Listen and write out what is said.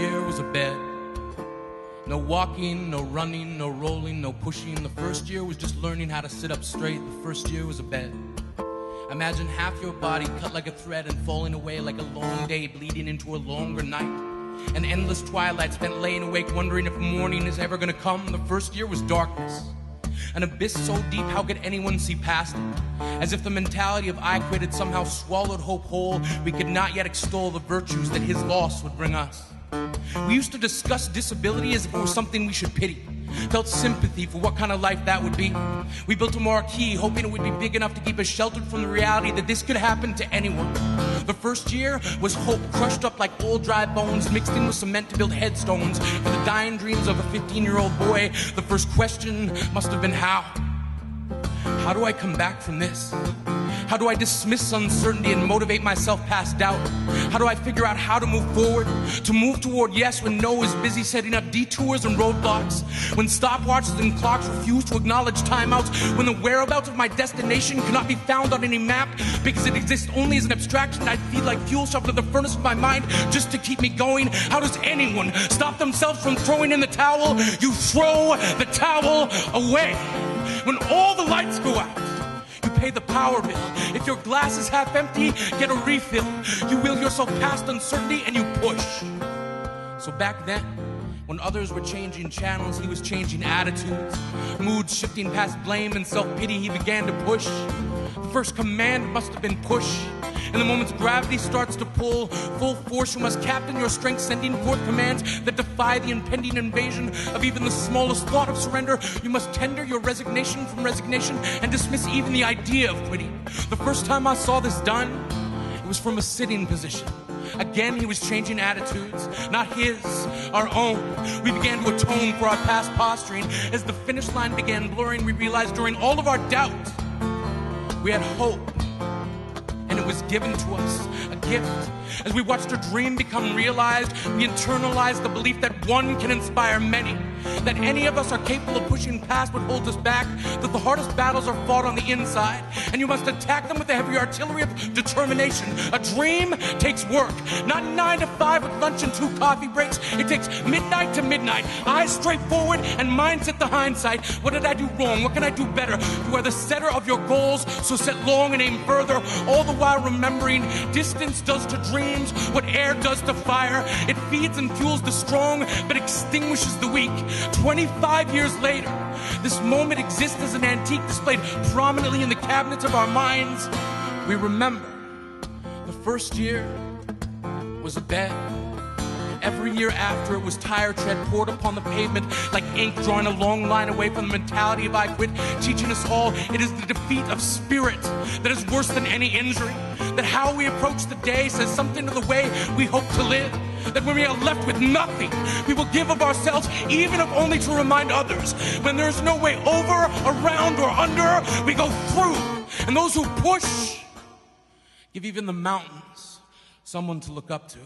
year was a bed. No walking, no running, no rolling, no pushing. The first year was just learning how to sit up straight. The first year was a bed. Imagine half your body cut like a thread and falling away like a long day, bleeding into a longer night. An endless twilight spent laying awake, wondering if morning is ever gonna come. The first year was darkness. An abyss so deep, how could anyone see past it? As if the mentality of I quit had somehow swallowed hope whole, we could not yet extol the virtues that his loss would bring us. We used to discuss disability as if it was something we should pity. Felt sympathy for what kind of life that would be. We built a marquee, hoping it would be big enough to keep us sheltered from the reality that this could happen to anyone. The first year was hope crushed up like old dry bones, mixed in with cement to build headstones for the dying dreams of a 15-year-old boy. The first question must have been how? How do I come back from this? How do I dismiss uncertainty and motivate myself past doubt? How do I figure out how to move forward? To move toward yes when no is busy setting up detours and roadblocks. When stopwatches and clocks refuse to acknowledge timeouts. When the whereabouts of my destination cannot be found on any map because it exists only as an abstraction I'd feed like fuel shoved to the furnace of my mind just to keep me going. How does anyone stop themselves from throwing in the towel? You throw the towel away. When all the lights go out, you pay the power bill. If your glass is half empty, get a refill. You will yourself past uncertainty and you push. So back then, when others were changing channels, he was changing attitudes. Moods shifting past blame and self-pity, he began to push. The first command must have been push. In the moments gravity starts to pull, full force you must captain your strength, sending forth commands that defy the impending invasion of even the smallest thought of surrender. You must tender your resignation from resignation and dismiss even the idea of quitting. The first time I saw this done, it was from a sitting position. Again, he was changing attitudes, not his, our own. We began to atone for our past posturing. As the finish line began blurring, we realized during all of our doubt, we had hope. And it was given to us, a gift. As we watched a dream become realized, we internalized the belief that one can inspire many, that any of us are capable of pushing past what holds us back, that the hardest battles are fought on the inside, and you must attack them with the heavy artillery of determination. A dream takes work, not 9 to 5 with lunch and 2 coffee breaks. It takes midnight to midnight, eyes straight forward and mindset the hindsight. What did I do wrong? What can I do better? You are the setter of your goals, so set long and aim further, all the while remembering distance does to dreams what air does to fire. It feeds and fuels the strong, but extinguishes the weak. 25 years later, this moment exists as an antique displayed prominently in the cabinets of our minds. We remember the first year was a bed. Every year after, it was tire tread poured upon the pavement like ink, drawing a long line away from the mentality of I quit, teaching us all it is the defeat of spirit that is worse than any injury. That how we approach the day says something to the way we hope to live. That when we are left with nothing, we will give of ourselves, even if only to remind others. When there's no way over, around, or under, we go through. And those who push give even the mountains someone to look up to.